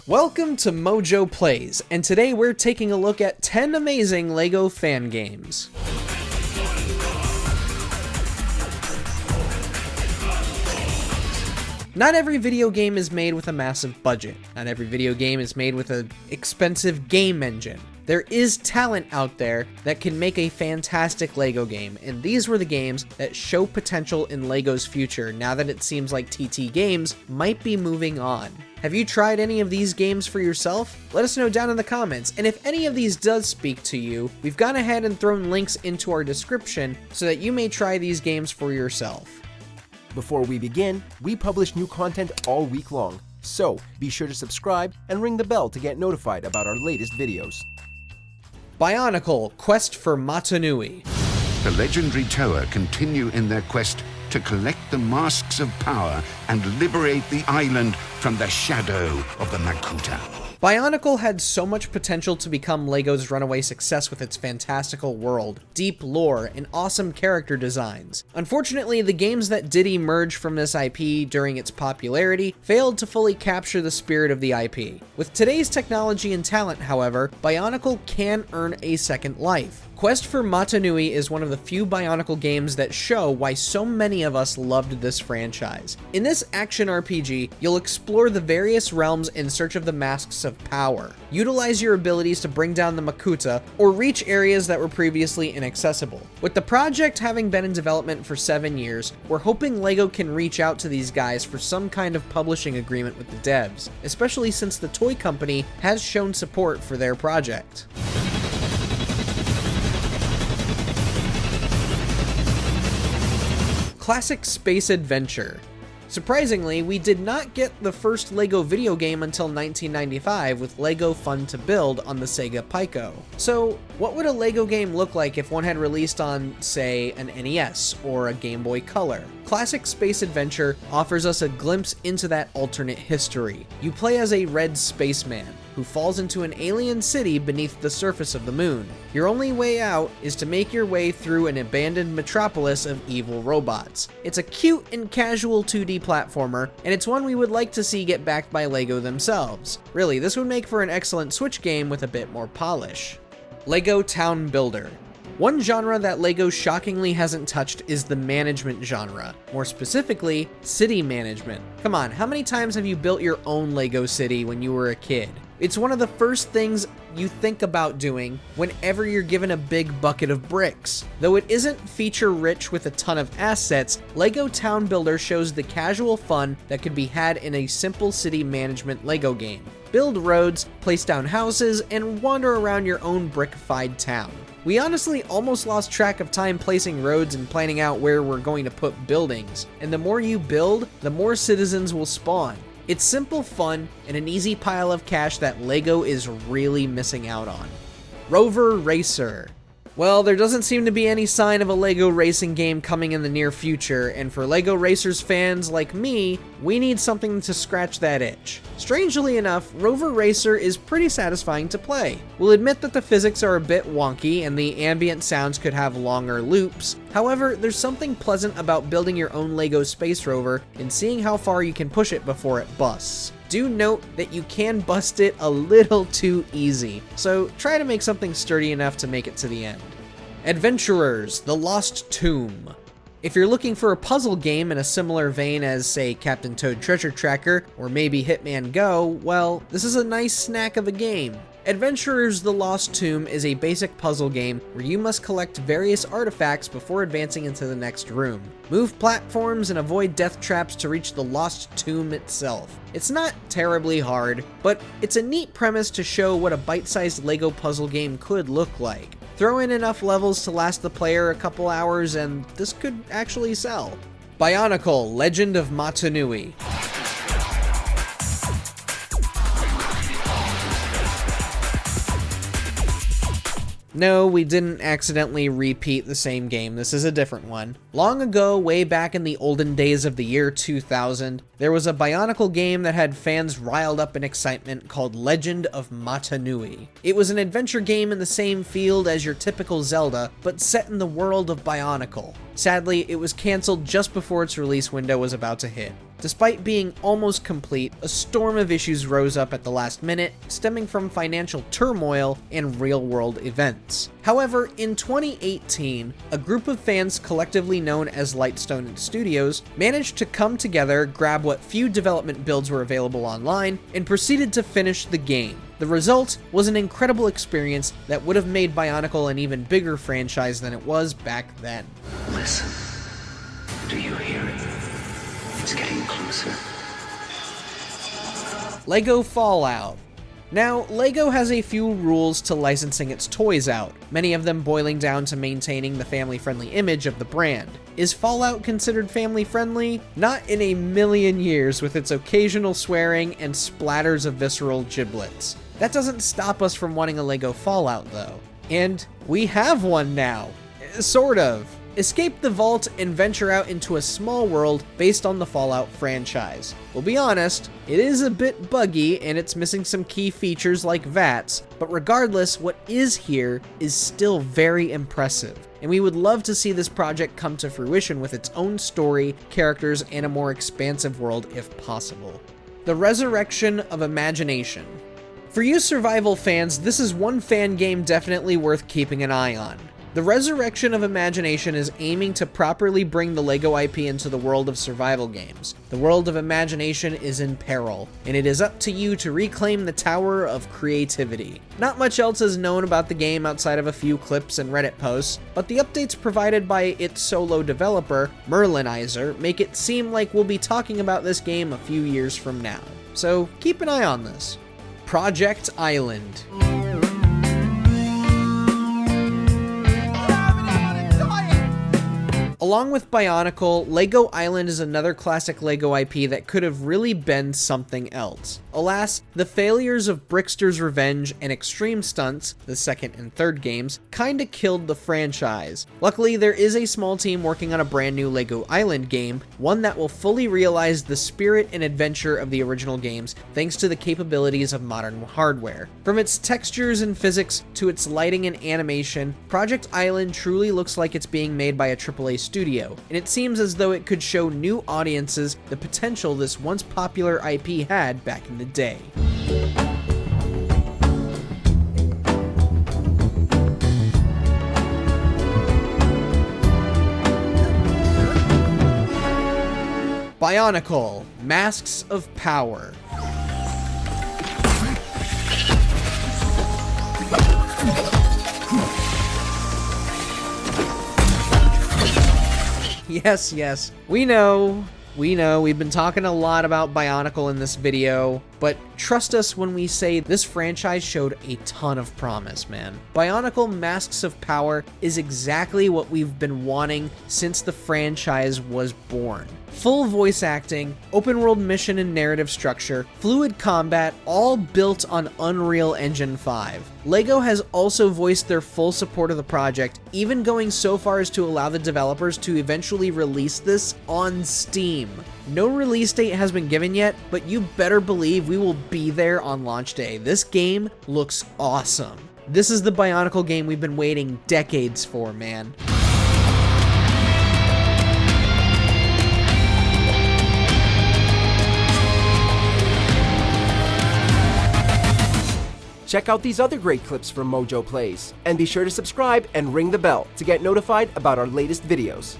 Welcome to MojoPlays, and today we're taking a look at 10 amazing LEGO fan games. Not every video game is made with a massive budget. Not every video game is made with an expensive game engine. There is talent out there that can make a fantastic LEGO game, and these were the games that show potential in LEGO's future now that it seems like TT Games might be moving on. Have you tried any of these games for yourself? Let us know down in the comments, and if any of these does speak to you, we've gone ahead and thrown links into our description so that you may try these games for yourself. Before we begin, we publish new content all week long, so be sure to subscribe and ring the bell to get notified about our latest videos. Bionicle, Quest for Mata Nui. The legendary Toa continue in their quest to collect the masks of power and liberate the island from the shadow of the Makuta. Bionicle had so much potential to become LEGO's runaway success with its fantastical world, deep lore, and awesome character designs. Unfortunately, the games that did emerge from this IP during its popularity failed to fully capture the spirit of the IP. With today's technology and talent, however, Bionicle can earn a second life. Quest for Mata Nui is one of the few Bionicle games that show why so many of us loved this franchise. In this action RPG, you'll explore the various realms in search of the masks of power, utilize your abilities to bring down the Makuta, or reach areas that were previously inaccessible. With the project having been in development for 7 years, we're hoping LEGO can reach out to these guys for some kind of publishing agreement with the devs, especially since the toy company has shown support for their project. Classic Space Adventure. Surprisingly, we did not get the first LEGO video game until 1995 with LEGO Fun to Build on the Sega Pico. So, what would a LEGO game look like if one had released on, say, an NES or a Game Boy Color? Classic Space Adventure offers us a glimpse into that alternate history. You play as a red spaceman who falls into an alien city beneath the surface of the moon. Your only way out is to make your way through an abandoned metropolis of evil robots. It's a cute and casual 2D platformer, and it's one we would like to see get backed by LEGO themselves. Really, this would make for an excellent Switch game with a bit more polish. LEGO Town Builder. One genre that LEGO shockingly hasn't touched is the management genre. More specifically, city management. Come on, how many times have you built your own LEGO city when you were a kid? It's one of the first things you think about doing whenever you're given a big bucket of bricks. Though it isn't feature-rich with a ton of assets, LEGO Town Builder shows the casual fun that could be had in a simple city management LEGO game. Build roads, place down houses, and wander around your own brickified town. We honestly almost lost track of time placing roads and planning out where we're going to put buildings. And the more you build, the more citizens will spawn. It's simple fun and an easy pile of cash that LEGO is really missing out on. Rover Racer. Well, there doesn't seem to be any sign of a LEGO racing game coming in the near future, and for LEGO Racers fans like me, we need something to scratch that itch. Strangely enough, Rover Racer is pretty satisfying to play. We'll admit that the physics are a bit wonky and the ambient sounds could have longer loops. However, there's something pleasant about building your own LEGO space rover and seeing how far you can push it before it busts. Do note that you can bust it a little too easy, so try to make something sturdy enough to make it to the end. Adventurers: The Lost Tomb. If you're looking for a puzzle game in a similar vein as, say, Captain Toad Treasure Tracker or maybe Hitman Go, well, this is a nice snack of a game. Adventurers: The Lost Tomb is a basic puzzle game where you must collect various artifacts before advancing into the next room. Move platforms and avoid death traps to reach the lost tomb itself. It's not terribly hard, but it's a neat premise to show what a bite-sized LEGO puzzle game could look like. Throw in enough levels to last the player a couple hours and this could actually sell. Bionicle: Legend of Mata Nui. No, we didn't accidentally repeat the same game. This is a different one. Long ago, way back in the olden days of the year 2000, there was a Bionicle game that had fans riled up in excitement called Legend of Mata Nui. It was an adventure game in the same field as your typical Zelda, but set in the world of Bionicle. Sadly, it was canceled just before its release window was about to hit. Despite being almost complete, a storm of issues rose up at the last minute, stemming from financial turmoil and real-world events. However, in 2018, a group of fans collectively known as Lightstone Studios managed to come together, grab what few development builds were available online, and proceeded to finish the game. The result was an incredible experience that would have made Bionicle an even bigger franchise than it was back then. Listen. Do you hear it? It's getting closer. LEGO Fallout. Now, LEGO has a few rules to licensing its toys out, many of them boiling down to maintaining the family-friendly image of the brand. Is Fallout considered family-friendly? Not in a million years, with its occasional swearing and splatters of visceral giblets. That doesn't stop us from wanting a LEGO Fallout, though. And we have one now. Sort of. Escape the vault and venture out into a small world based on the Fallout franchise. We'll be honest, it is a bit buggy and it's missing some key features like VATS, but regardless, what is here is still very impressive. And we would love to see this project come to fruition with its own story, characters, and a more expansive world if possible. The Resurrection of Imagination. For you survival fans, this is one fan game definitely worth keeping an eye on. The Resurrection of Imagination is aiming to properly bring the LEGO IP into the world of survival games. The world of imagination is in peril, and it is up to you to reclaim the Tower of Creativity. Not much else is known about the game outside of a few clips and Reddit posts, but the updates provided by its solo developer, Merlinizer, make it seem like we'll be talking about this game a few years from now. So keep an eye on this. Project Island. Along with Bionicle, LEGO Island is another classic LEGO IP that could have really been something else. Alas, the failures of Brickster's Revenge and Extreme Stunts, the second and third games, kinda killed the franchise. Luckily, there is a small team working on a brand new LEGO Island game, one that will fully realize the spirit and adventure of the original games thanks to the capabilities of modern hardware. From its textures and physics to its lighting and animation, Project Island truly looks like it's being made by a AAA studio, and it seems as though it could show new audiences the potential this once popular IP had back in the day. Bionicle, Masks of Power. Yes, we know, we've been talking a lot about Bionicle in this video, but trust us when we say this franchise showed a ton of promise, man. Bionicle Masks of Power is exactly what we've been wanting since the franchise was born. Full voice acting, open world mission and narrative structure, fluid combat, all built on Unreal Engine 5. LEGO has also voiced their full support of the project, even going so far as to allow the developers to eventually release this on Steam. No release date has been given yet, but you better believe we will be there on launch day. This game looks awesome. This is the Bionicle game we've been waiting decades for, man. Check out these other great clips from MojoPlays, and be sure to subscribe and ring the bell to get notified about our latest videos.